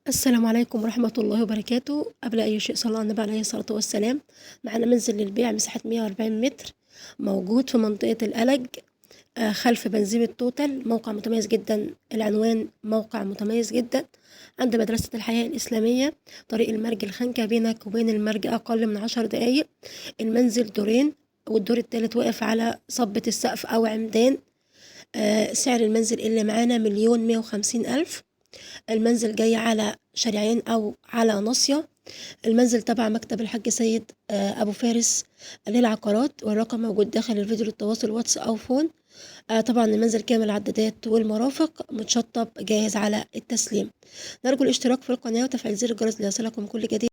السلام عليكم ورحمة الله وبركاته. قبل أي شيء صلى على النبي عليه الصلاة والسلام. معنا منزل للبيع مساحة 140 متر، موجود في منطقة الألج، خلف بنزيم التوتال. موقع متميز جدا، العنوان موقع متميز جدا عند مدرسة الحياة الإسلامية، طريق المرج الخنكة، بينك وبين المرج أقل من 10 دقايق. المنزل دورين، والدور الثالث واقف على صبة السقف أو عمدان. سعر المنزل اللي معانا 1,150,000. المنزل جاي على شارعين أو على ناصية. المنزل تبع مكتب الحاج سيد أبو فارس للعقارات، والرقم موجود داخل الفيديو للتواصل واتس أو فون. طبعا المنزل كامل العدادات والمرافق، متشطب جاهز على التسليم. نرجو الاشتراك في القناة وتفعيل زر الجرس ليصلكم كل جديد.